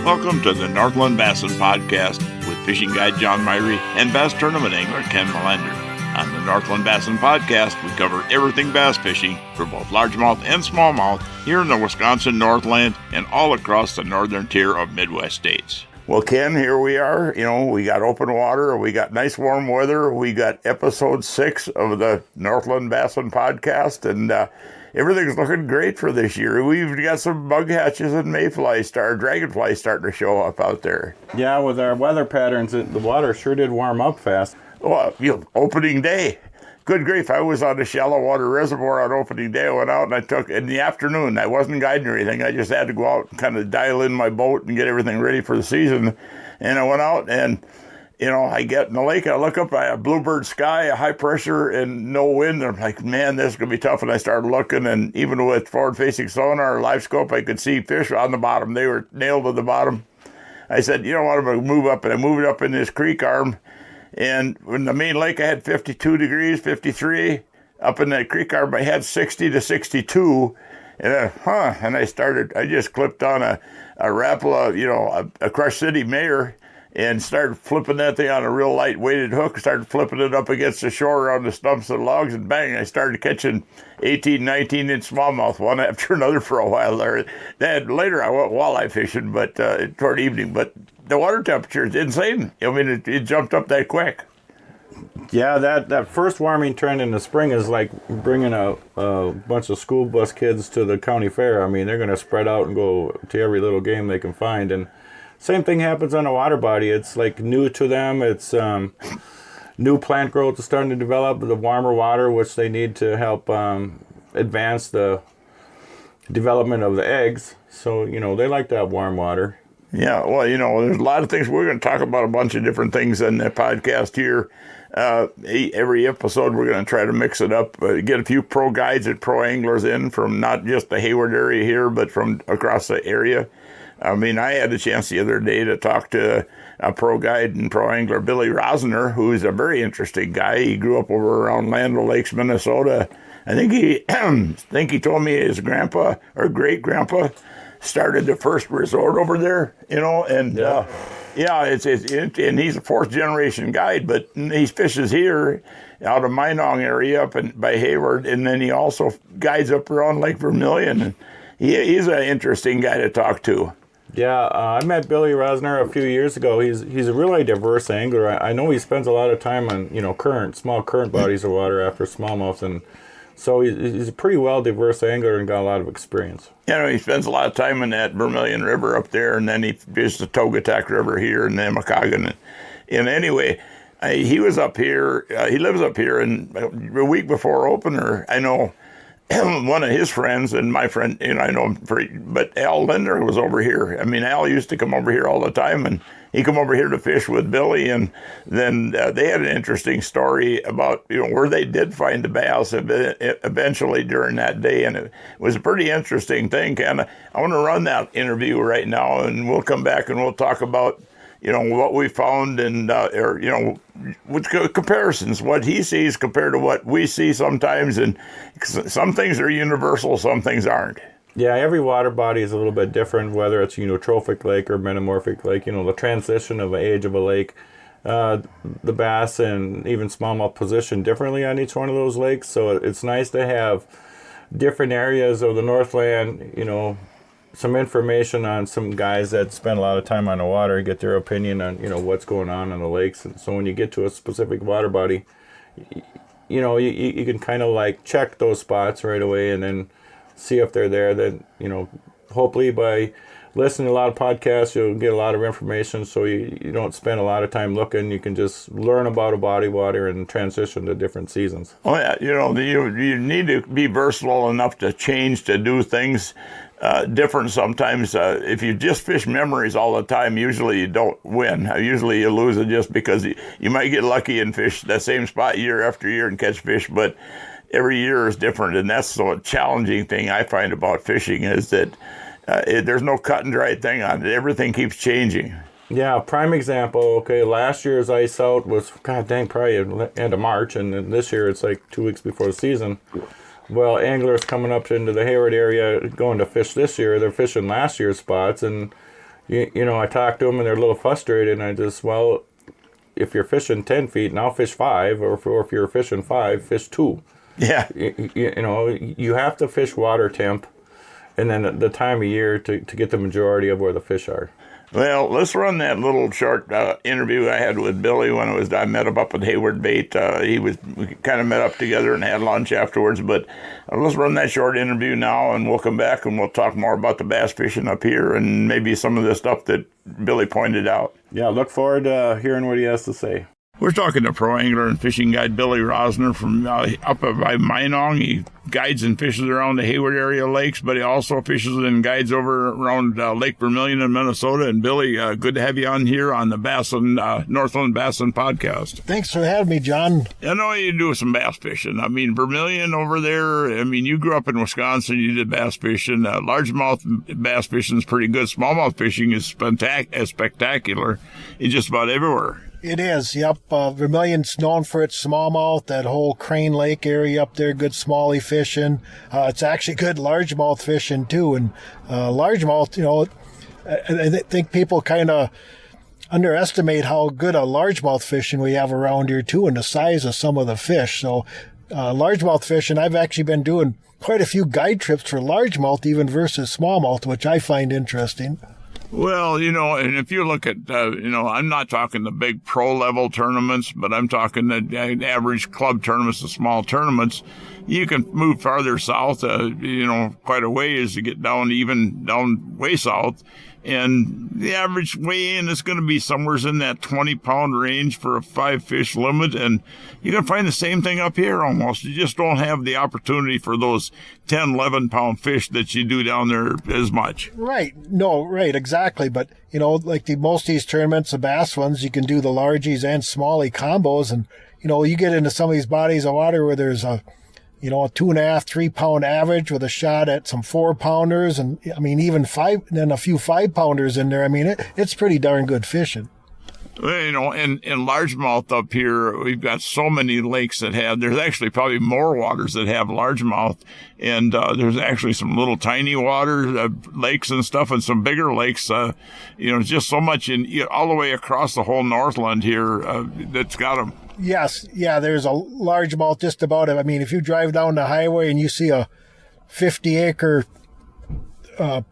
Welcome to the Northland Bassin Podcast with fishing guide John Myrie and bass tournament angler Ken Melander. On the Northland Bassin Podcast, we cover everything bass fishing for both largemouth and smallmouth here in the Wisconsin Northland and all across the northern tier of Midwest states. Well, Ken, here we are. We got open water. We got nice warm weather. We got episode 6 of the Northland Bassin Podcast, and everything's looking great for this year. We've got some bug hatches and dragonflies starting to show up out there. Yeah, with our weather patterns, the water sure did warm up fast. Well, opening day. Good grief, I was on the shallow water reservoir on opening day. I went out and I took, in the afternoon, I wasn't guiding or anything. I just had to go out and kind of dial in my boat and get everything ready for the season. And I went out and, I get in the lake, I look up, I have bluebird sky, a high pressure and no wind. And I'm like, man, this is going to be tough. And I started looking, and even with forward-facing sonar or live scope, I could see fish on the bottom. They were nailed to the bottom. I said, you know what, I'm going to move up. And I moved up in this creek arm. And in the main lake, I had 52 degrees, 53. Up in that creek arm, I had 60 to 62. And I just clipped on a Rapala, a Crush City Mayor, and started flipping that thing on a real light weighted hook, started flipping it up against the shore on the stumps of the logs, and bang, I started catching 18, 19-inch smallmouth one after another for a while there. Then later I went walleye fishing, but toward evening, but the water temperature is insane. I mean, it jumped up that quick. Yeah, that first warming trend in the spring is like bringing a bunch of school bus kids to the county fair. I mean, they're going to spread out and go to every little game they can find. And same thing happens on a water body. It's like new to them. It's new plant growth is starting to develop, the warmer water, which they need to help advance the development of the eggs. So, they like that warm water. Yeah, well, there's a lot of things. We're going to talk about a bunch of different things in the podcast here. Every episode, we're going to try to mix it up, get a few pro guides and pro anglers in from not just the Hayward area here, but from across the area. I mean, I had a chance the other day to talk to a pro guide and pro angler, Billy Rosner, who's a very interesting guy. He grew up over around Land Lakes, Minnesota. I think he told me his grandpa or great grandpa started the first resort over there, and and he's a fourth generation guide, but he fishes here out of Minong area up by Hayward, and then he also guides up around Lake Vermilion. And he's an interesting guy to talk to. Yeah, I met Billy Rosner a few years ago. He's a really diverse angler. I know he spends a lot of time on small current bodies of water after smallmouth, and so he's a pretty well diverse angler and got a lot of experience. He spends a lot of time in that Vermilion River up there, and then he fishes the Togatak River here in Nemacagan. And anyway, he was up here. He lives up here, and a week before opener, I know one of his friends and my friend, I know him but Al Linder was over here. I mean, Al used to come over here all the time, and he come over here to fish with Billy, and then they had an interesting story about, where they did find the bass eventually during that day, and it was a pretty interesting thing. I want to run that interview right now, and we'll come back and we'll talk about, what we found and, with comparisons, what he sees compared to what we see sometimes, and some things are universal, some things aren't. Yeah, every water body is a little bit different, whether it's eutrophic lake or metamorphic lake. The transition of the age of a lake, the bass and even smallmouth position differently on each one of those lakes. So it's nice to have different areas of the Northland, some information on some guys that spend a lot of time on the water, get their opinion on, what's going on the lakes. And so when you get to a specific water body, you can kind of like check those spots right away and then see if they're there. Then, hopefully by listening to a lot of podcasts, you'll get a lot of information, so you don't spend a lot of time looking. You can just learn about a body of water and transition to different seasons. Oh, yeah. You need to be versatile enough to change, to do things different sometimes. If you just fish memories all the time, usually you don't win. Usually you lose it just because you might get lucky and fish that same spot year after year and catch fish, but every year is different, and that's the challenging thing I find about fishing is that there's no cut and dry thing on it. Everything keeps changing. Yeah, prime example. Okay, last year's ice out was, probably end of March, and then this year it's like 2 weeks before the season. Well, anglers coming up into the Hayward area going to fish this year, they're fishing last year's spots, and I talk to them and they're a little frustrated, and I just, well, if you're fishing 10 feet, now fish 5, or if you're fishing 5, fish 2. Yeah. You have to fish water temp, and then the time of year to get the majority of where the fish are. Well, let's run that little short interview I had with Billy when I met him up at Hayward Bait. We kind of met up together and had lunch afterwards. But let's run that short interview now, and we'll come back and we'll talk more about the bass fishing up here and maybe some of the stuff that Billy pointed out. Yeah, look forward to hearing what he has to say. We're talking to pro angler and fishing guide Billy Rosner from up by Minong. He guides and fishes around the Hayward area lakes, but he also fishes and guides over around Lake Vermilion in Minnesota. And Billy, good to have you on here on the Northland Bassin podcast. Thanks for having me, John. I know you do some bass fishing. I mean, Vermilion over there, you grew up in Wisconsin, you did bass fishing. Largemouth bass fishing is pretty good. Smallmouth fishing is spectacular in just about everywhere. It is, yep. Vermilion's known for its smallmouth, that whole Crane Lake area up there, good smallie fishing. It's actually good largemouth fishing, too. And largemouth, I think people kind of underestimate how good a largemouth fishing we have around here, too, and the size of some of the fish. So largemouth fishing, I've actually been doing quite a few guide trips for largemouth, even versus smallmouth, which I find interesting. Well, and if you look at, I'm not talking the big pro-level tournaments, but I'm talking the average club tournaments, the small tournaments. You can move farther south, quite a ways to get down way south. And the average weigh-in is going to be somewhere in that 20-pound range for a 5-fish limit. And you can find the same thing up here almost. You just don't have the opportunity for those 10, 11-pound fish that you do down there as much. Right. No, right, exactly. But, like most of these tournaments, the bass ones, you can do the largies and smallie combos. And, you get into some of these bodies of water where there's a 2.5, 3 pound average with a shot at some 4-pounders, and even 5, and then a few 5-pounders in there. It's pretty darn good fishing. Well, in largemouth up here, we've got so many lakes there's actually probably more waters that have largemouth, and there's actually some little tiny water lakes and stuff, and some bigger lakes. Just so much all the way across the whole Northland here that's got them. Yes, yeah, there's a largemouth just about it. If you drive down the highway and you see a 50-acre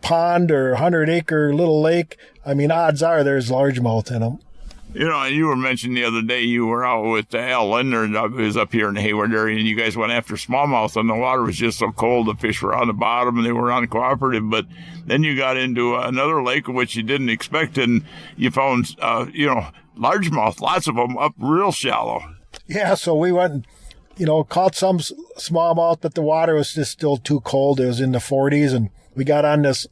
pond or 100-acre little lake, odds are there's largemouth in them. You were mentioning the other day you were out with Al Lindner, who was up here in the Hayward area, and you guys went after smallmouth, and the water was just so cold, the fish were on the bottom, and they were uncooperative. But then you got into another lake, which you didn't expect, and you found, largemouth, lots of them up real shallow. Yeah, so we went and, caught some smallmouth, but the water was just still too cold. It was in the 40s, and we got on this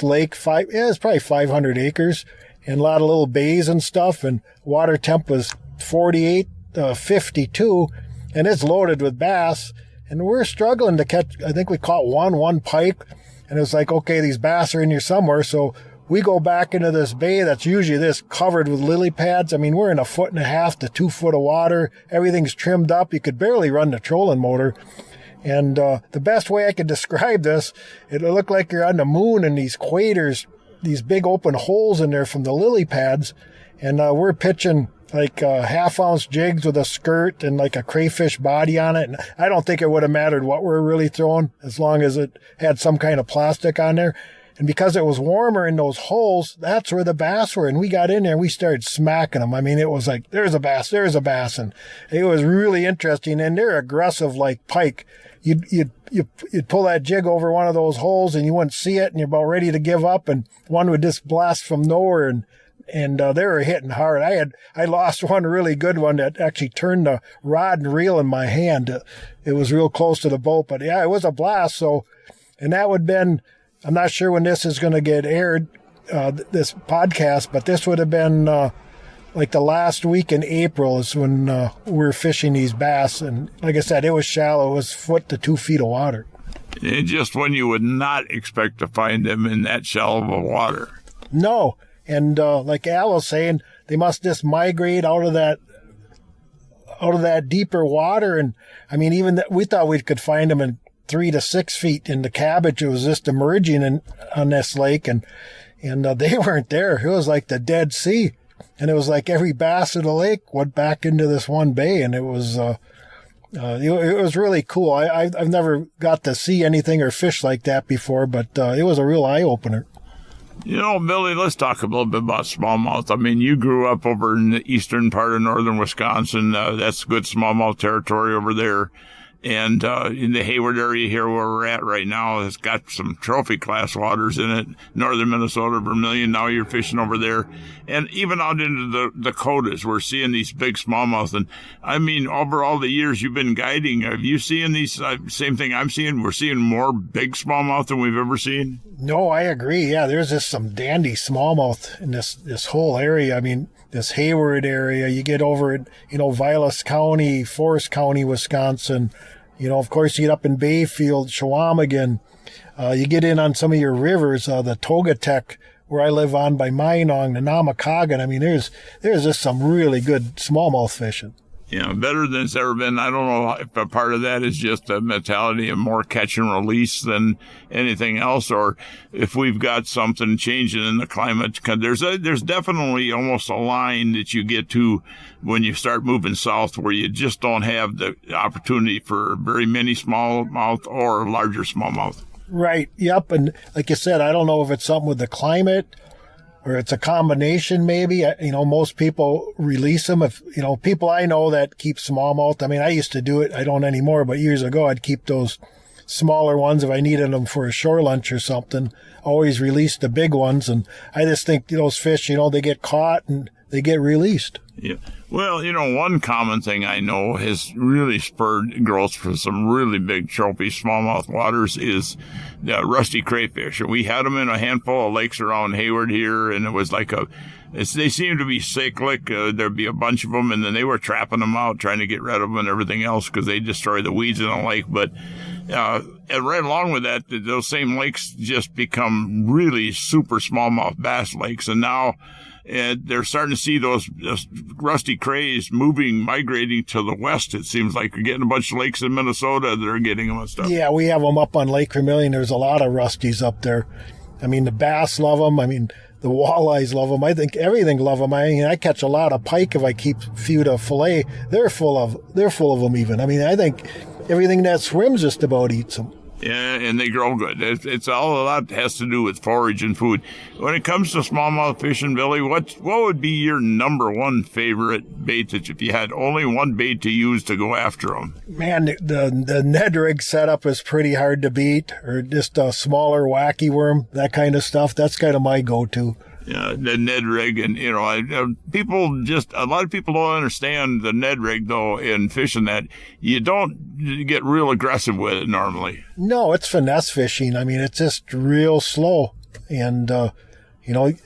lake, it's probably 500 acres, and a lot of little bays and stuff, and water temp was 48, 52, and it's loaded with bass, and we're struggling to catch. I think we caught one pike, and it was like, okay, these bass are in here somewhere, so we go back into this bay that's usually this covered with lily pads. We're in 1.5 to 2 foot of water. Everything's trimmed up. You could barely run the trolling motor. And the best way I could describe this, it looked like you're on the moon in these craters, these big open holes in there from the lily pads. And we're pitching like half-ounce jigs with a skirt and like a crayfish body on it. And I don't think it would have mattered what we're really throwing as long as it had some kind of plastic on there. And because it was warmer in those holes, that's where the bass were. And we got in there and we started smacking them. It was like, there's a bass. And it was really interesting. And they're aggressive like pike. You'd pull that jig over one of those holes and you wouldn't see it and you're about ready to give up. And one would just blast from nowhere and they were hitting hard. I lost one really good one that actually turned the rod and reel in my hand. It was real close to the boat, but yeah, it was a blast. So, and that would have been, I'm not sure when this is going to get aired, this podcast, but this would have been like the last week in April is when we were fishing these bass. And like I said, it was shallow. It was 1 to 2 feet of water. Just when you would not expect to find them in that shallow of water. No. And like Al was saying, they must just migrate out of that deeper water. And even we thought we could find them in 3 to 6 feet in the cabbage. It was just emerging on this lake. And, and they weren't there. It was like the Dead Sea, and it was like every bass in the lake went back into this one bay, and it was really cool. I've never got to see anything or fish like that before, but it was a real eye opener. You know, Billy, let's talk a little bit about smallmouth. I mean, you grew up over in the eastern part of northern Wisconsin. That's good smallmouth territory over there. And in the Hayward area here where we're at right now, it's got some trophy class waters in it. Northern Minnesota, Vermilion, now you're fishing over there. And even out into the Dakotas, we're seeing these big smallmouth. And I mean, over all the years you've been guiding, have you seen these, same thing I'm seeing? We're seeing more big smallmouth than we've ever seen? No, I agree. Yeah, there's just some dandy smallmouth in this whole area. I mean, this Hayward area, you get over at, Vilas County, Forest County, Wisconsin. Of course, you get up in Bayfield, Chequamegon. You get in on some of your rivers, the Togatech, where I live on by Minong, the Namakagon. I mean, there's just some really good smallmouth fishing. Yeah, better than it's ever been. I don't know if a part of that is just a mentality of more catch and release than anything else, or if we've got something changing in the climate. There's definitely almost a line that you get to when you start moving south where you just don't have the opportunity for very many smallmouth or larger smallmouth. Right. Yep. And like you said, I don't know if it's something with the climate or it's a combination maybe. Most people release them. If, people I know that keep smallmouth. I mean, I used to do it. I don't anymore, but years ago I'd keep those smaller ones if I needed them for a shore lunch or something. Always release the big ones. And I just think those fish, they get caught and they get released. Yeah. Well, one common thing I know has really spurred growth for some really big trophy smallmouth waters is the rusty crayfish. We had them in a handful of lakes around Hayward here, and it was like they seemed to be cyclic. There'd be a bunch of them, and then they were trapping them out, trying to get rid of them and everything else because they destroy the weeds in the lake. But and right along with that, those same lakes just become really super smallmouth bass lakes, and now they're starting to see those rusty crays migrating to the west. It seems like you're getting a bunch of lakes in Minnesota that are getting them and stuff. Yeah, we have them up on Lake Vermilion. There's a lot of rusties up there. I mean, the bass love them. I mean, the walleyes love them. I think everything love them. I catch a lot of pike if I keep a few to fillet. They're full of them even. I mean, I think everything that swims just about eats them. Yeah, and they grow good. It's all a lot has to do with forage and food. When it comes to smallmouth fishing, Billy, what would be your number one favorite bait that if you had only one bait to use to go after them? Man, the Ned rig setup is pretty hard to beat, or just a smaller wacky worm, that kind of stuff. That's kind of my go-to. Yeah, the Ned rig, and a lot of people don't understand the Ned rig though in fishing that you don't get real aggressive with it normally. No, it's finesse fishing. I mean, it's just real slow, and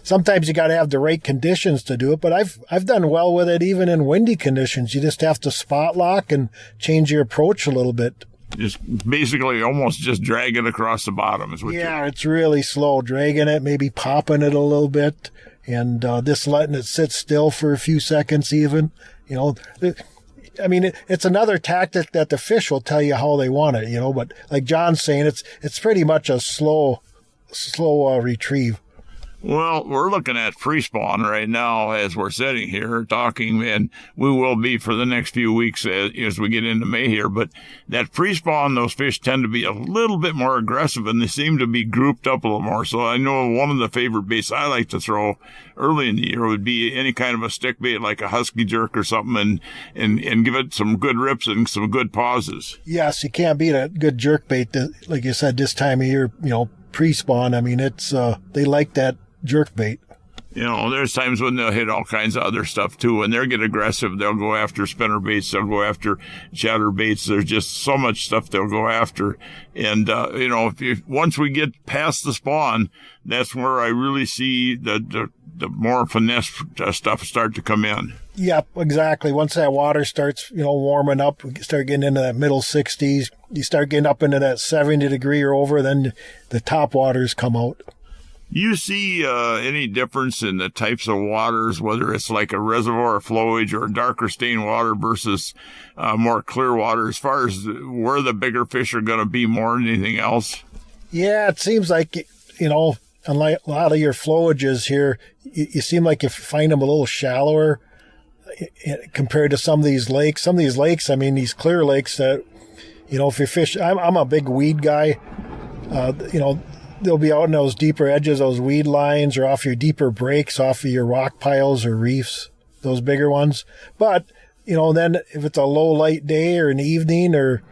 sometimes you got to have the right conditions to do it. But I've done well with it even in windy conditions. You just have to spot lock and change your approach a little bit. Just basically almost just drag it across the bottom is what it's really slow. Dragging it, maybe popping it a little bit, and just letting it sit still for a few seconds even. I mean, it's another tactic that the fish will tell you how they want it, but like John's saying, it's pretty much a slow retrieve. Well, we're looking at free spawn right now as we're sitting here talking, and we will be for the next few weeks as we get into May here. But that free spawn, those fish tend to be a little bit more aggressive, and they seem to be grouped up a little more. So I know one of the favorite baits I like to throw early in the year would be any kind of a stick bait like a husky jerk or something, and give it some good rips and some good pauses. Yes, you can't beat a good jerk bait, like you said, this time of year, pre-spawn. I mean, it's they like that jerk bait. There's times when they'll hit all kinds of other stuff too. When they get aggressive, they'll go after spinner baits, they'll go after chatter baits. There's just so much stuff they'll go after. And, once we get past the spawn, that's where I really see the more finesse stuff start to come in. Yep, exactly. Once that water starts, warming up, we start getting into that middle 60s, you start getting up into that 70 degree or over, then the top waters come out. You see any difference in the types of waters, whether it's like a reservoir flowage or darker stained water versus more clear water, as far as where the bigger fish are going to be more than anything else? Yeah, it seems like, unlike a lot of your flowages here, you seem like you find them a little shallower compared to some of these lakes. Some of these lakes, I mean, these clear lakes that, if you fish, I'm a big weed guy. They'll be out in those deeper edges, those weed lines, or off your deeper breaks, off of your rock piles or reefs, those bigger ones. But, then if it's a low light day or an evening or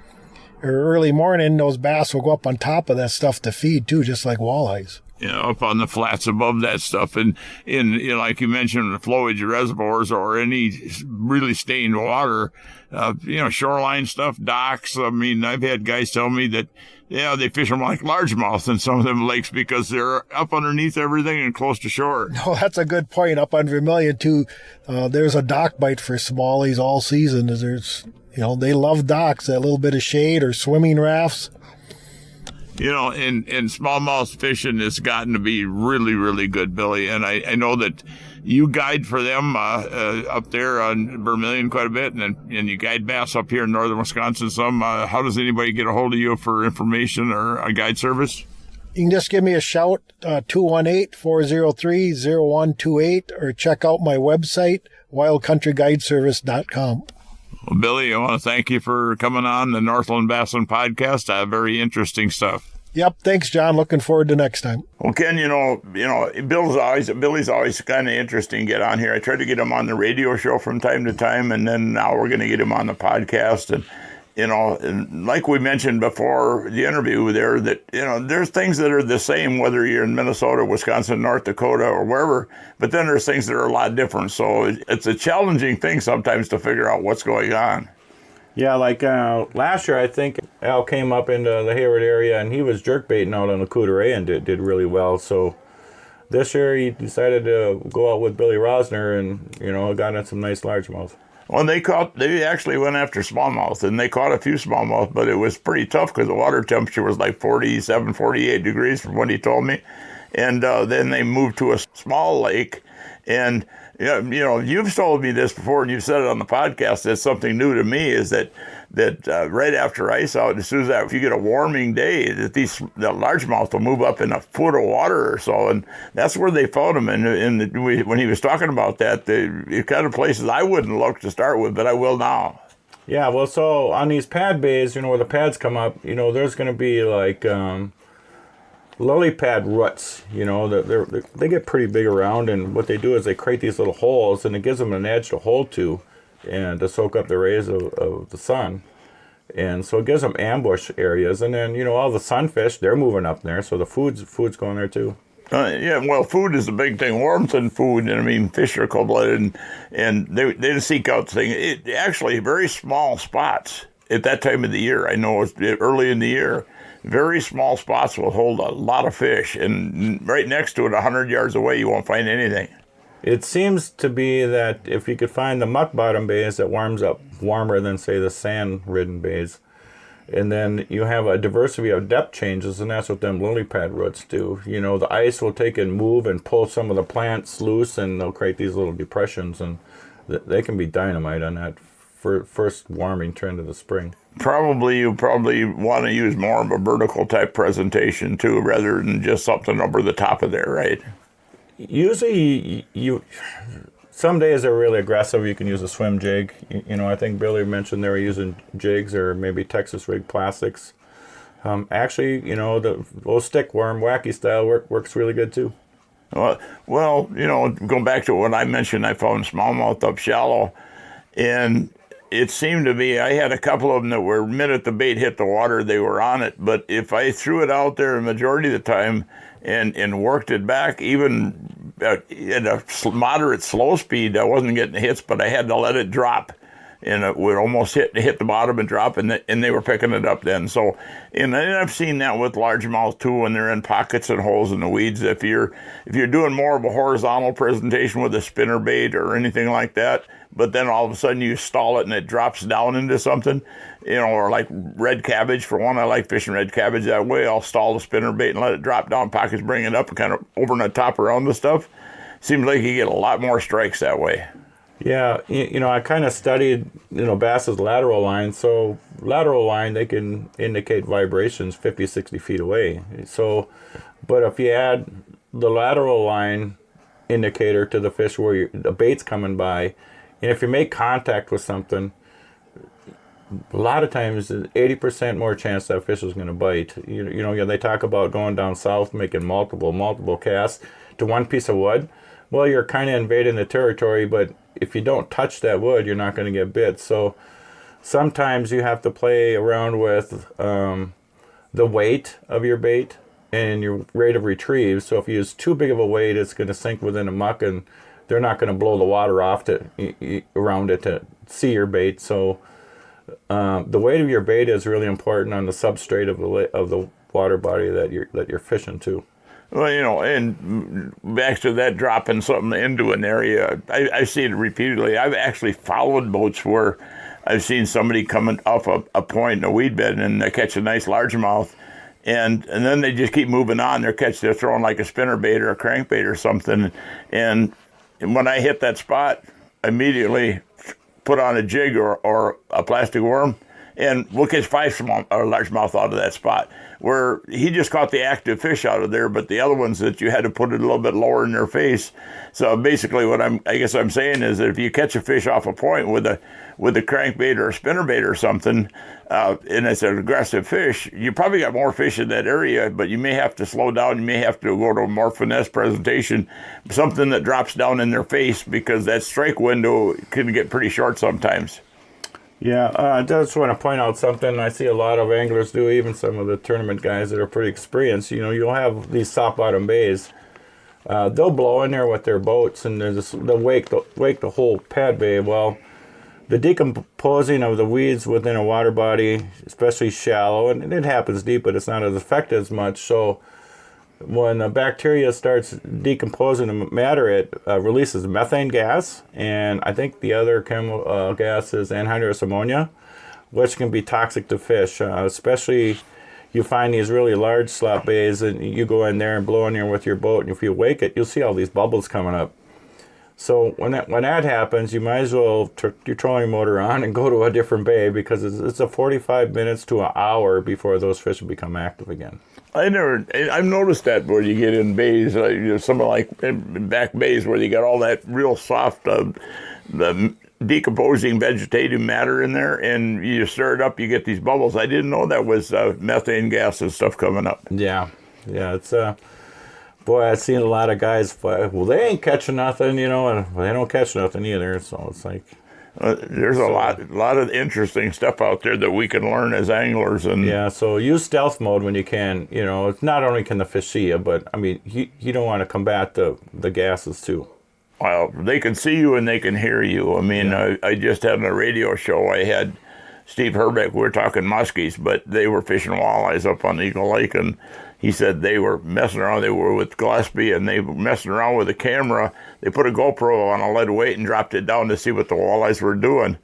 early morning, those bass will go up on top of that stuff to feed too, just like walleyes. Up on the flats above that stuff. And like you mentioned, the flowage reservoirs or any really stained water, shoreline stuff, docks. I mean, I've had guys tell me that, they fish them like largemouth in some of them lakes because they're up underneath everything and close to shore. No, that's a good point. Up on Vermilion, too, there's a dock bite for smallies all season. They love docks, that little bit of shade or swimming rafts. And smallmouth fishing has gotten to be really, really good, Billy. And I know that you guide for them up there on Vermilion quite a bit, and you guide bass up here in northern Wisconsin some. How does anybody get a hold of you for information or a guide service? You can just give me a shout, 218-403-0128, or check out my website, wildcountryguideservice.com. Well, Billy, I want to thank you for coming on the Northland Bassin podcast. Very interesting stuff. Yep. Thanks, John. Looking forward to next time. Well, Ken, Billy's always kind of interesting to get on here. I try to get him on the radio show from time to time, and then now we're going to get him on the podcast. And, and like we mentioned before the interview there, that, there's things that are the same, whether you're in Minnesota, Wisconsin, North Dakota, or wherever, but then there's things that are a lot different. So it's a challenging thing sometimes to figure out what's going on. Yeah, like last year, I think Al came up into the Hayward area, and he was jerkbaiting out on the Coudray and did really well. So this year, he decided to go out with Billy Rosner and, got in some nice largemouth. Well, they actually went after smallmouth, and they caught a few smallmouth, but it was pretty tough because the water temperature was like 47, 48 degrees from what he told me. And then they moved to a small lake, and you've told me this before, and you've said it on the podcast. That's something new to me. Is that right after ice out, as soon as if you get a warming day, that the largemouth will move up in a foot of water or so, and that's where they found them. And when he was talking about that, the kind of places I wouldn't look to start with, but I will now. Yeah, well, so on these pad bays, where the pads come up, there's going to be like lily pad roots, they get pretty big around, and what they do is they create these little holes, and it gives them an edge to hold to and to soak up the rays of the sun. And so it gives them ambush areas, and then, all the sunfish, they're moving up there, so the food's going there too. Well, food is a big thing. Warmth and food, and I mean, fish are cold-blooded, and they seek out things. It actually very small spots at that time of the year. I know it's early in the year. Very small spots will hold a lot of fish, and right next to it, 100 yards away, you won't find anything. It seems to be that if you could find the muck bottom bays, that warms up warmer than, say, the sand-ridden bays. And then you have a diversity of depth changes, and that's what them lily pad roots do. The ice will take and move and pull some of the plants loose, and they'll create these little depressions, and they can be dynamite on that first warming trend of the spring. You probably want to use more of a vertical type presentation too, rather than just something over the top of there, right? Usually, some days they're really aggressive. You can use a swim jig. I think Billy mentioned they were using jigs or maybe Texas rig plastics. Actually, the old stick worm, wacky style, works really good too. Well, going back to what I mentioned, I found smallmouth up shallow, and it seemed to be, I had a couple of them that were, the minute the bait hit the water, they were on it. But if I threw it out there the majority of the time and worked it back, even at a moderate slow speed, I wasn't getting hits, but I had to let it drop. And it would almost hit the bottom and drop, and they were picking it up then. So, and I've seen that with largemouth too, when they're in pockets and holes in the weeds. If you're doing more of a horizontal presentation with a spinner bait or anything like that, but then all of a sudden you stall it and it drops down into something, or like red cabbage. For one, I like fishing red cabbage that way. I'll stall the spinner bait and let it drop down pockets, bring it up, and kind of over the top around the stuff. Seems like you get a lot more strikes that way. Yeah, I kind of studied, bass's lateral line. So lateral line, they can indicate vibrations 50, 60 feet away. So, but if you add the lateral line indicator to the fish where the bait's coming by. And if you make contact with something, a lot of times 80% more chance that fish is going to bite. You know, they talk about going down south, making multiple casts to one piece of wood. Well, you're kind of invading the territory, but if you don't touch that wood, you're not going to get bit. So sometimes you have to play around with the weight of your bait and your rate of retrieve. So if you use too big of a weight, it's going to sink within a muck, and they're not going to blow the water off around it to see your bait. So the weight of your bait is really important on the substrate of the water body that you're fishing to. Well, you know, and back to that, dropping something into an area, I've seen it repeatedly. I've actually followed boats where I've seen somebody coming up a point in a weed bed and they catch a nice largemouth, and then they just keep moving on. They're throwing like a spinnerbait or a crankbait or something, and when I hit that spot, immediately put on a jig or a plastic worm, and we'll catch 5 largemouth out of that spot, where he just caught the active fish out of there, but the other ones that you had to put it a little bit lower in their face. So basically what I guess I'm saying is that if you catch a fish off a point with a crankbait or a spinnerbait or something, and it's an aggressive fish, you probably got more fish in that area, but you may have to slow down. You may have to go to a more finesse presentation, something that drops down in their face, because that strike window can get pretty short sometimes. Yeah, I just want to point out something I see a lot of anglers do, even some of the tournament guys that are pretty experienced. You know, you'll have these soft bottom bays. They'll blow in there with their boats, and they'll wake the whole pad bay. Well, the decomposing of the weeds within a water body, especially shallow, and it happens deep, but it's not as effective as much. So when the bacteria starts decomposing the matter, it releases methane gas, and I think the other chemical gas is anhydrous ammonia, which can be toxic to fish. Especially, you find these really large slop bays, and you go in there and blow in there with your boat, and if you wake it, you'll see all these bubbles coming up. So when that happens, you might as well turn your trolling motor on and go to a different bay, because it's a 45 minutes to an hour before those fish will become active again. I've noticed that where you get in bays, something like back bays where you got all that real soft, the decomposing vegetative matter in there, and you stir it up, you get these bubbles. I didn't know that was methane gas and stuff coming up. Yeah, it's boy, I've seen a lot of guys, well, they ain't catching nothing, you know, and they don't catch nothing either, so it's like... There's a lot of interesting stuff out there that we can learn as anglers. And yeah, so use stealth mode when you can. You know, it's not only can the fish see you, but I mean, you don't want to combat the gases too. Well, they can see you and they can hear you. I mean, yeah. I just had on a radio show, I had Steve Herbeck, we were talking muskies, but they were fishing walleyes up on Eagle Lake, and he said they were messing around. They were with Gillespie, and they were messing around with a camera. They put a GoPro on a lead weight and dropped it down to see what the walleyes were doing.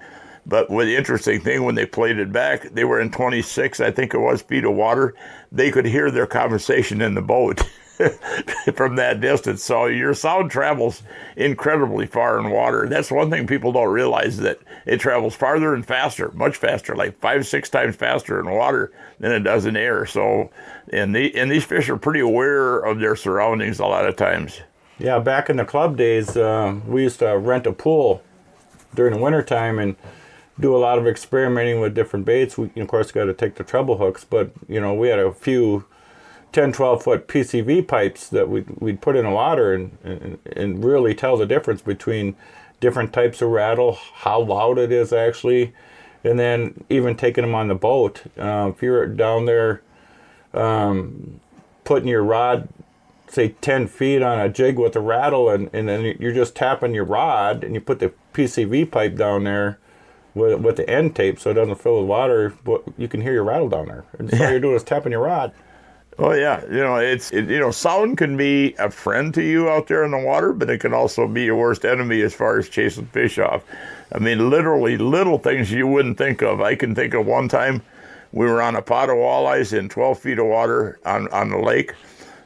But the interesting thing, when they played it back, they were in 26, I think it was, feet of water. They could hear their conversation in the boat from that distance. So your sound travels incredibly far in water. That's one thing people don't realize, that it travels farther and faster, much faster, like 5-6 times faster in water than it does in air. So, and these fish are pretty aware of their surroundings a lot of times. Yeah, back in the club days, we used to rent a pool during the wintertime and do a lot of experimenting with different baits. We, of course, got to take the treble hooks, but, you know, we had a few 10, 12-foot PCV pipes that we'd put in the water and really tell the difference between different types of rattle, how loud it is actually, and then even taking them on the boat. If you're down there putting your rod, say 10 feet on a jig with a rattle, and then you're just tapping your rod, and you put the PCV pipe down there with the end tape so it doesn't fill with water, but you can hear your rattle down there. And so all you're doing is tapping your rod. Oh yeah, sound can be a friend to you out there in the water, but it can also be your worst enemy as far as chasing fish off. I mean, literally little things you wouldn't think of. I can think of one time we were on a pot of walleyes in 12 feet of water on the lake,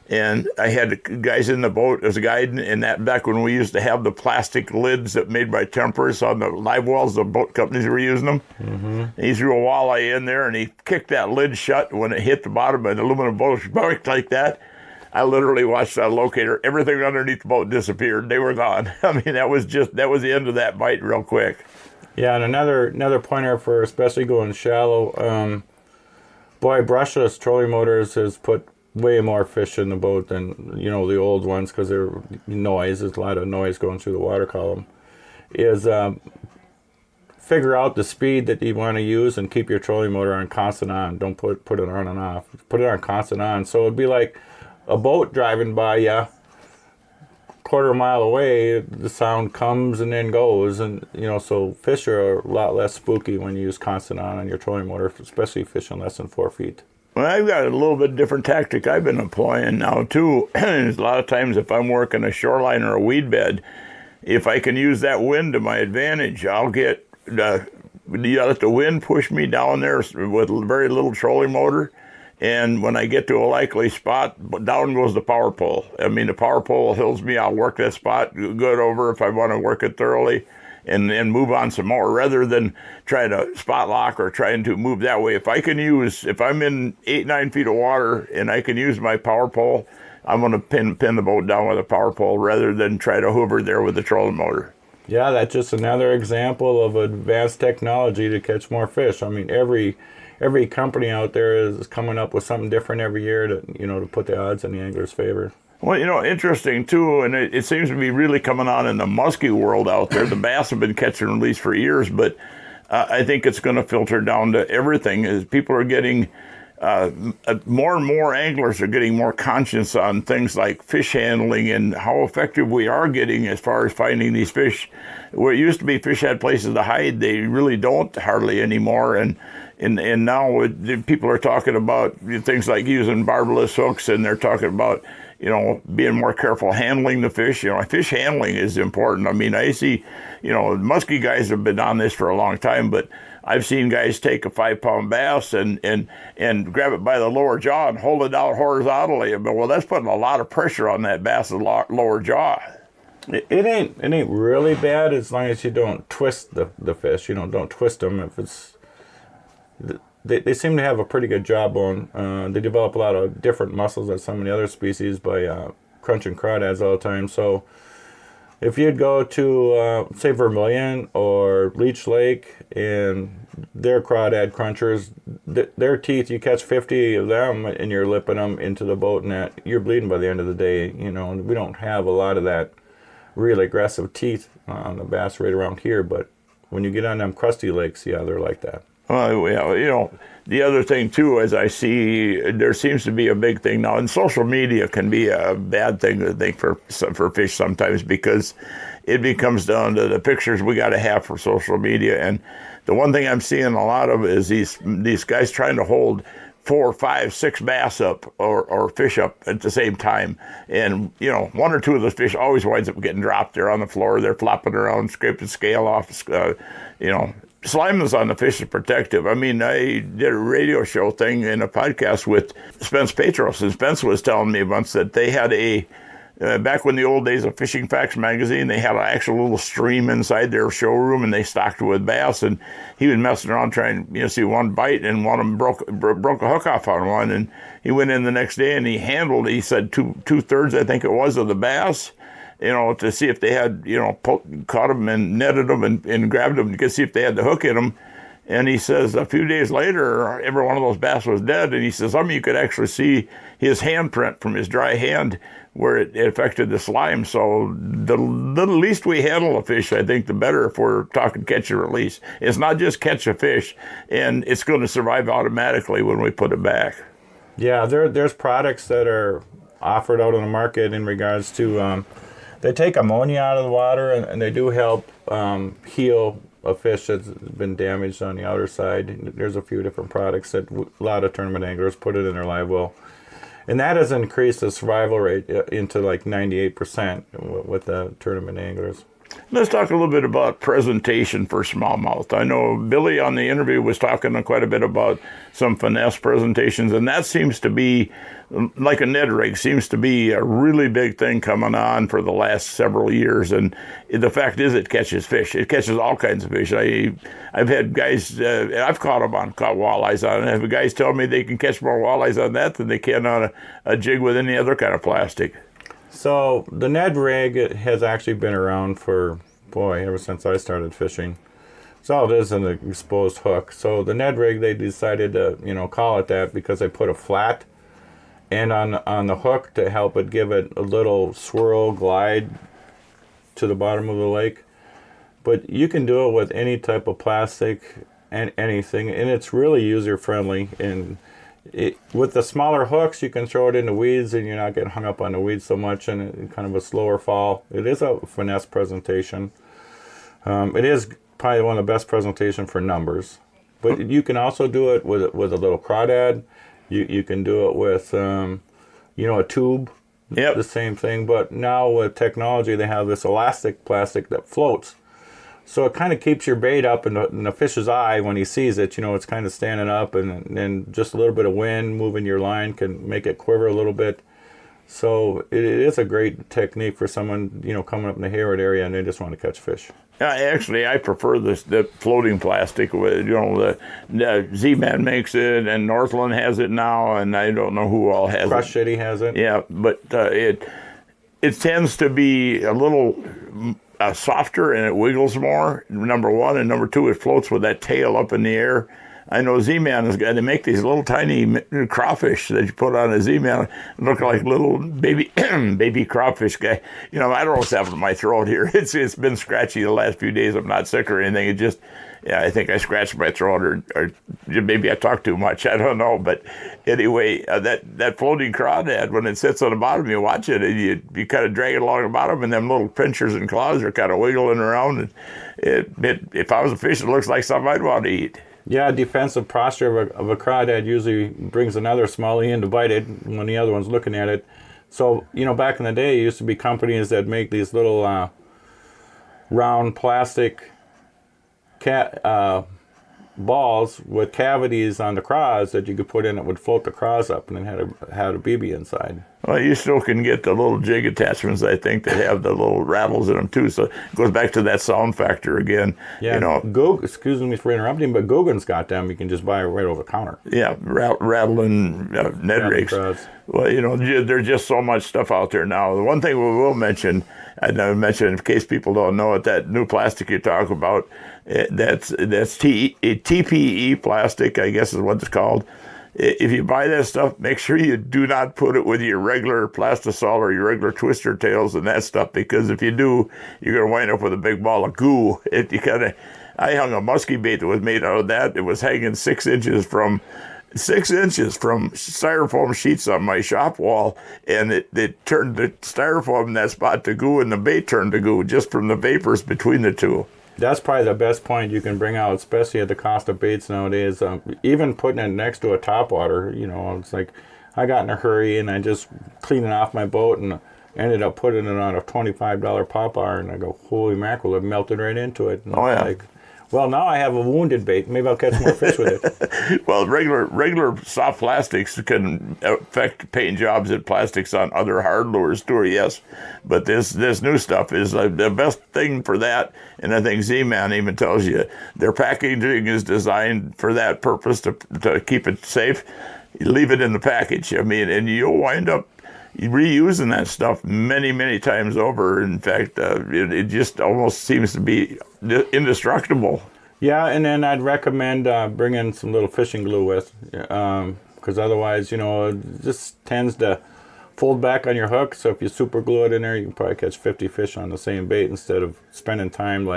and I had guys in the boat as a guide, and that back when we used to have the plastic lids that made by Temperance on the live wells, the boat companies were using them. Mm-hmm. And he threw a walleye in there, and he kicked that lid shut. When it hit the bottom of the aluminum boat, like that, I literally watched that locator. Everything underneath the boat disappeared. They were gone. I mean, that was the end of that bite real quick. Yeah, and another pointer for especially going shallow. Boy, brushless trolling motors has put way more fish in the boat than the old ones because there's a lot of noise going through the water column. Is figure out the speed that you want to use and keep your trolling motor on constant on. Don't put it on and off. Put it on constant on. So it'd be like a boat driving by you, quarter mile away. The sound comes and then goes, and so fish are a lot less spooky when you use constant on your trolling motor, especially fishing less than 4 feet. Well, I've got a little bit different tactic I've been employing now too. A lot of times, if I'm working a shoreline or a weed bed, if I can use that wind to my advantage, I'll get let the wind push me down there with very little trolling motor. And when I get to a likely spot, down goes the power pole. I mean, the power pole hills me. I'll work that spot good over if I want to work it thoroughly and move on some more rather than try to spot lock or trying to move that way. If I'm in 8-9 feet of water and I can use my power pole, I'm going to pin the boat down with a power pole rather than try to hover there with the trolling motor. Yeah, that's just another example of advanced technology to catch more fish. I mean, every company out there is coming up with something different every year to put the odds in the angler's favor. Well, interesting too, and it seems to be really coming on in the muskie world out there. The bass have been catch and release for years, but I think it's going to filter down to everything as people are getting more and more anglers are getting more conscious on things like fish handling and how effective we are getting as far as finding these fish. Where it used to be fish had places to hide, they really don't hardly anymore. And now people are talking about things like using barbless hooks, and they're talking about being more careful handling the fish. Fish handling is important. I mean, I see, muskie guys have been on this for a long time, but I've seen guys take a 5-pound bass and grab it by the lower jaw and hold it out horizontally. Well, that's putting a lot of pressure on that bass's lower jaw. It ain't really bad as long as you don't twist the fish. Don't twist them. If it's they seem to have a pretty good jawbone. They develop a lot of different muscles than some of the other species by crunching crawdads all the time. So if you'd go to, say, Vermilion or Leech Lake and their crawdad crunchers, their teeth, you catch 50 of them and you're lipping them into the boat, and you're bleeding by the end of the day. We don't have a lot of that really aggressive teeth on the bass right around here, but when you get on them crusty lakes, yeah, they're like that. Well, yeah, the other thing too, as I see, there seems to be a big thing now, and social media can be a bad thing, I think, for fish sometimes, because it becomes down to the pictures we got to have for social media. And the one thing I'm seeing a lot of is these guys trying to hold 4, 5, 6 bass up or fish up at the same time. And, 1 or 2 of those fish always winds up getting dropped. They're on the floor, they're flopping around, scraping scale off, Slimeness on the fish is protective. I mean, I did a radio show thing in a podcast with Spence Petros, and Spence was telling me once that they had back when the old days of Fishing Facts magazine, they had an actual little stream inside their showroom, and they stocked it with bass, and he was messing around trying, see one bite, and one of them broke a hook off on one, and he went in the next day, and he said two-thirds, I think it was, of the bass, to see if they had, caught them and netted them and grabbed them to see if they had the hook in them. And he says a few days later, every one of those bass was dead. And he says, you could actually see his handprint from his dry hand where it affected the slime. So the least we handle a fish, I think, the better if we're talking catch and release. It's not just catch a fish, and it's going to survive automatically when we put it back. Yeah, there's products that are offered out on the market in regards to... They take ammonia out of the water, and they do help heal a fish that's been damaged on the outer side. There's a few different products that a lot of tournament anglers put it in their live well. And that has increased the survival rate into like 98% with the tournament anglers. Let's talk a little bit about presentation for smallmouth. I know Billy on the interview was talking quite a bit about some finesse presentations, and that seems to be like a Ned rig seems to be a really big thing coming on for the last several years. And the fact is, it catches fish. It catches all kinds of fish. I've had guys, I've caught walleyes on it. I've had guys tell me they can catch more walleyes on that than they can on a jig with any other kind of plastic. So the Ned rig has actually been around for, ever since I started fishing. So all it is an exposed hook. So the Ned rig, they decided to, call it that because they put a flat end on the hook to help it give it a little swirl glide to the bottom of the lake. But you can do it with any type of plastic and anything, and it's really user friendly. And with the smaller hooks, you can throw it in the weeds, and you're not getting hung up on the weeds so much, and kind of a slower fall. It is a finesse presentation. It is probably one of the best presentation for numbers, but you can also do it with a little crawdad. You can do it with a tube. Yep. The same thing, but now with technology, they have this elastic plastic that floats. So it kind of keeps your bait up in the fish's eye when he sees it. It's kind of standing up, and just a little bit of wind moving your line can make it quiver a little bit. So it is a great technique for someone, coming up in the Hayward area and they just want to catch fish. Actually, I prefer the floating plastic. With the Z-Man makes it, and Northland has it now, and I don't know who all has Crush it. City has it. Yeah, but it tends to be a little softer, and it wiggles more. Number one, and number two, it floats with that tail up in the air. I know Z-Man is they make these little tiny crawfish that you put on a Z-Man, look like little baby crawfish guy. I don't know what's happened to my throat here. It's been scratchy the last few days. I'm not sick or anything. It just, I think I scratched my throat, or maybe I talked too much. I don't know. But anyway, that floating crawdad, when it sits on the bottom, you watch it, and you kind of drag it along the bottom, and them little pinchers and claws are kind of wiggling around. And if I was a fish, it looks like something I'd want to eat. Yeah, defensive posture of a crawdad usually brings another smallie in to bite it when the other one's looking at it. So, back in the day, it used to be companies that make these little round plastic balls with cavities on the craws that you could put in that would float the craws up, and then had a BB inside. Well, you still can get the little jig attachments, I think, that have the little rattles in them too. So it goes back to that sound factor again. Yeah, excuse me for interrupting, but Guggen's got them. You can just buy it right over the counter. Yeah, rattling Ned rigs. Well, there's just so much stuff out there now. The one thing we will mention, and I mentioned in case people don't know it, that new plastic you talk about, that's TPE plastic, I guess is what it's called. If you buy that stuff, make sure you do not put it with your regular plastisol or your regular twister tails and that stuff, because if you do, you're going to wind up with a big ball of goo. I hung a musky bait that was made out of that. It was hanging 6 inches from styrofoam sheets on my shop wall, and it turned the styrofoam in that spot to goo, and the bait turned to goo just from the vapors between the two. That's probably the best point you can bring out, especially at the cost of baits nowadays. Even putting it next to a topwater, it's like I got in a hurry and I just cleaned off my boat and ended up putting it on a $25 pop iron. And I go, holy mackerel, it melted right into it. And well, now I have a wounded bait. Maybe I'll catch more fish with it. Well, regular soft plastics can affect paint jobs and plastics on other hard lures too, yes. But this new stuff is the best thing for that. And I think Z-Man even tells you their packaging is designed for that purpose, to keep it safe. You leave it in the package. And you'll wind up reusing that stuff many, many times over. In fact, it just almost seems to be indestructible. Yeah, and then I'd recommend bringing some little fishing glue with, because otherwise, it just tends to fold back on your hook. So if you super glue it in there, you can probably catch 50 fish on the same bait instead of spending time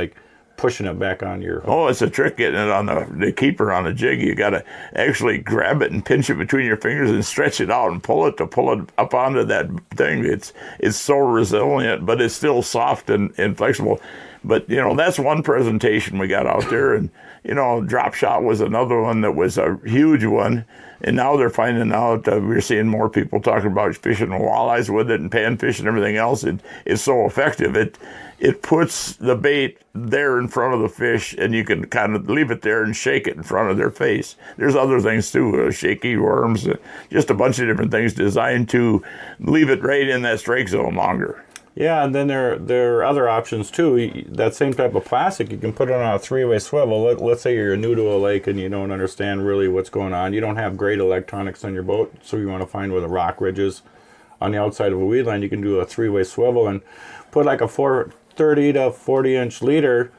pushing it back on your hook. Oh, it's a trick getting it on the keeper on a jig. You got to actually grab it and pinch it between your fingers and stretch it out and pull it up onto that thing. It's so resilient, but it's still soft and flexible. But, that's one presentation we got out there. And, drop shot was another one that was a huge one. And now they're finding out we're seeing more people talking about fishing walleyes with it and panfish and everything else. It's so effective. It puts the bait there in front of the fish, and you can kind of leave it there and shake it in front of their face. There's other things too, shaky worms, just a bunch of different things designed to leave it right in that strike zone longer. Yeah, and then there are other options too. That same type of plastic, you can put it on a three-way swivel. Let's say you're new to a lake and you don't understand really what's going on. You don't have great electronics on your boat, so you want to find where the rock ridge is on the outside of a weed line. You can do a three-way swivel and put like a 30 to 40-inch leader.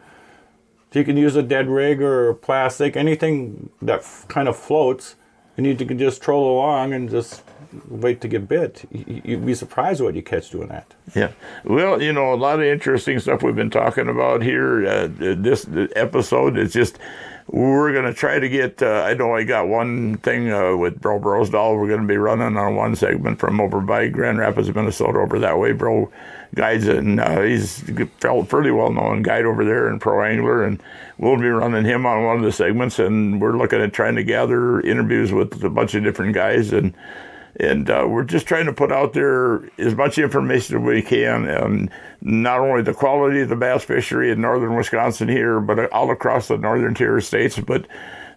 You can use a dead rig or plastic, anything that kind of floats, and you can just troll along and just wait to get bit. You'd be surprised what you catch doing that. Yeah. Well, a lot of interesting stuff we've been talking about here. This episode is just, we're going to try to get, I know I got one thing with Bro Brosdahl. We're going to be running on one segment from over by Grand Rapids, Minnesota, over that way. Bro guides, and he's felt pretty well-known guide over there and pro angler, and we'll be running him on one of the segments, and we're looking at trying to gather interviews with a bunch of different guys, and we're just trying to put out there as much information as we can, and not only the quality of the bass fishery in northern Wisconsin here, but all across the northern tier states, but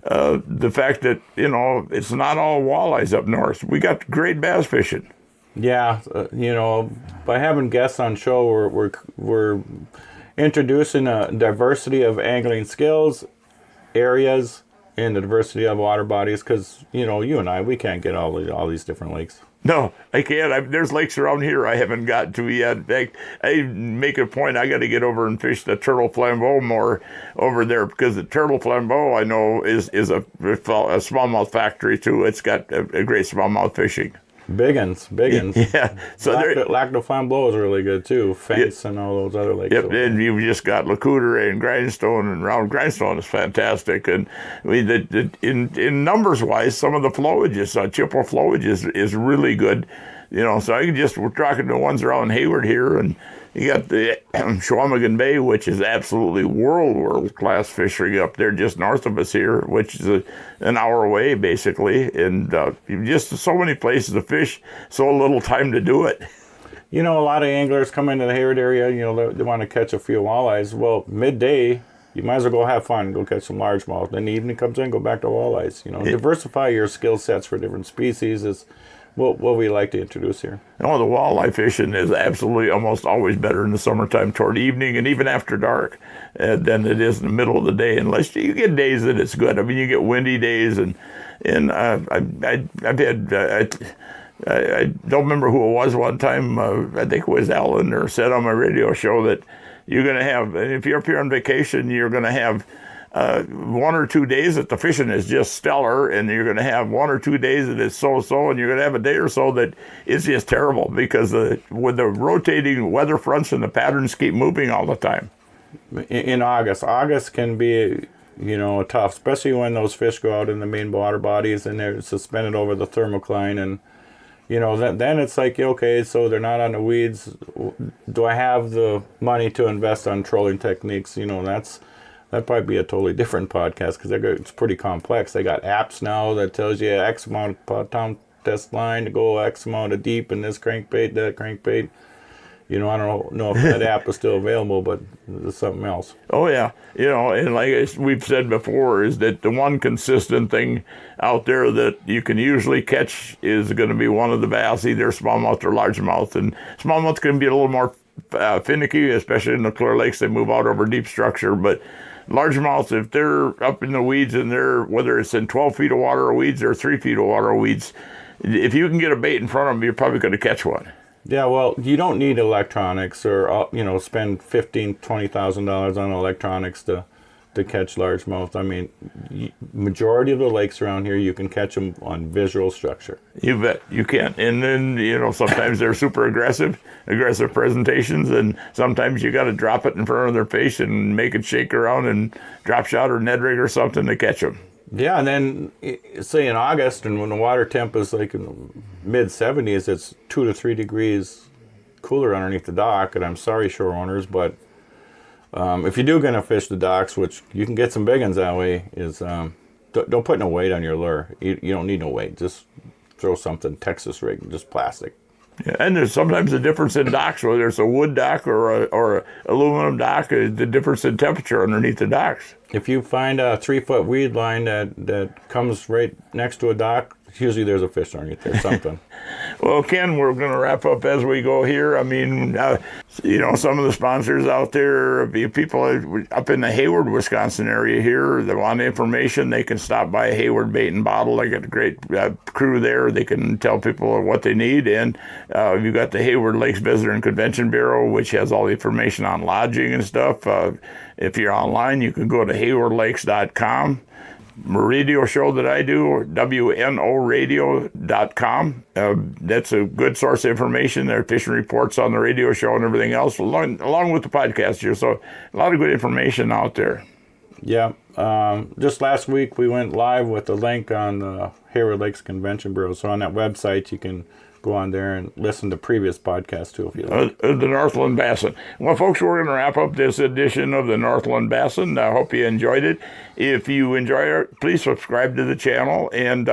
the fact that, it's not all walleyes up north. We got great bass fishing. Yeah, by having guests on show, we're introducing a diversity of angling skills, areas, and the diversity of water bodies, because, you and I, we can't get all these different lakes. No, I can't. There's lakes around here I haven't gotten to yet. In fact, I make a point, I got to get over and fish the Turtle Flambeau more over there, because the Turtle Flambeau, I know, is a smallmouth factory, too. It's got a great smallmouth fishing. Biggins. Yeah. So Lac de Flambeau is really good too. Fence and all those other lakes. Yep. And you've just got La Coudray and Grindstone, and Round Grindstone is fantastic. And in numbers wise, some of the flowages, Chippewa flowage is really good. So we're talking to the ones around Hayward here, and you got the Chequamegon Bay, which is absolutely world-class fishery up there just north of us here, which is an hour away, basically. And just so many places to fish, so little time to do it. A lot of anglers come into the Hayward area, they want to catch a few walleyes. Well, midday, you might as well go have fun and go catch some largemouth. Then the evening comes in, go back to walleyes. Diversify your skill sets for different species is what we like to introduce here. The walleye fishing is absolutely almost always better in the summertime toward evening and even after dark than it is in the middle of the day, unless you get days that it's good. I mean, you get windy days, and I've had, I don't remember who it was one time, I think it was Alan, or said on my radio show that you're going to have, and if you're up here on vacation, you're going to have 1 or 2 days that the fishing is just stellar, and you're going to have 1 or 2 days that it's so-so, and you're going to have a day or so that it's just terrible, because with the rotating weather fronts and the patterns keep moving all the time. In August can be, tough, especially when those fish go out in the main water bodies and they're suspended over the thermocline, and then it's like, okay, so they're not on the weeds. Do I have the money to invest on trolling techniques? That'd probably be a totally different podcast, because it's pretty complex. They got apps now that tells you X amount of pound test line to go X amount of deep in this crankbait, that crankbait. I don't know if that app is still available, but it's something else. Oh, yeah. And like we've said before, is that the one consistent thing out there that you can usually catch is going to be one of the bass, either smallmouth or largemouth. And smallmouth can be a little more finicky, especially in the clear lakes. They move out over deep structure, but largemouth, if they're up in the weeds and whether it's in 12 feet of water or weeds or 3 feet of water or weeds, if you can get a bait in front of them, you're probably going to catch one. Yeah, well, you don't need electronics or, spend $15,000, $20,000 on electronics to catch largemouth. I mean, majority of the lakes around here, you can catch them on visual structure. You bet, you can. And then, sometimes they're super aggressive presentations, and sometimes you got to drop it in front of their face and make it shake around and drop shot or Ned rig or something to catch them. Yeah, and then, say in August, and when the water temp is like in the mid-70s, it's 2 to 3 degrees cooler underneath the dock, and I'm sorry, shore owners, but If you do gonna fish the docks, which you can get some big ones that way, is don't put no weight on your lure. You don't need no weight. Just throw something Texas rig, just plastic. Yeah, and there's sometimes a difference in docks, whether it's a wood dock or a aluminum dock, the difference in temperature underneath the docks. If you find a 3-foot weed line that comes right next to a dock, usually there's a fish underneath there, something. Well, Ken, we're going to wrap up as we go here. I mean, some of the sponsors out there, people up in the Hayward, Wisconsin area here that want information, they can stop by Hayward Bait and Bottle. They got a great crew there. They can tell people what they need. And you've got the Hayward Lakes Visitor and Convention Bureau, which has all the information on lodging and stuff. If you're online, you can go to haywardlakes.com. Radio show that I do, wnoradio.com. That's a good source of information. There are fishing reports on the radio show and everything else, along with the podcast here. So a lot of good information out there. Yeah. Just last week, we went live with a link on the Hayward Lakes Convention Bureau. So on that website, you can go on there and listen to previous podcasts too if you like. The Northland Bassin. Well, folks, we're going to wrap up this edition of the Northland Bassin. I hope you enjoyed it. If you enjoy it, please subscribe to the channel, and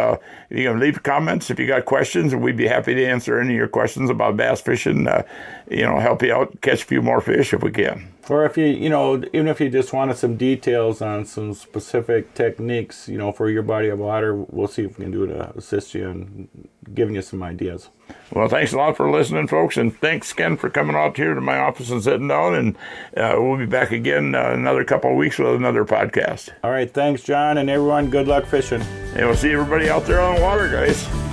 you can leave comments if you got questions, and we'd be happy to answer any of your questions about bass fishing. Help you out, catch a few more fish if we can. Or if you, even if you just wanted some details on some specific techniques, for your body of water, we'll see if we can do it to assist you in giving you some ideas. Well, thanks a lot for listening, folks, and thanks, Ken, for coming out here to my office and sitting down, and we'll be back again another couple of weeks with another podcast. All right, thanks, John, and everyone, good luck fishing. And we'll see everybody out there on the water, guys.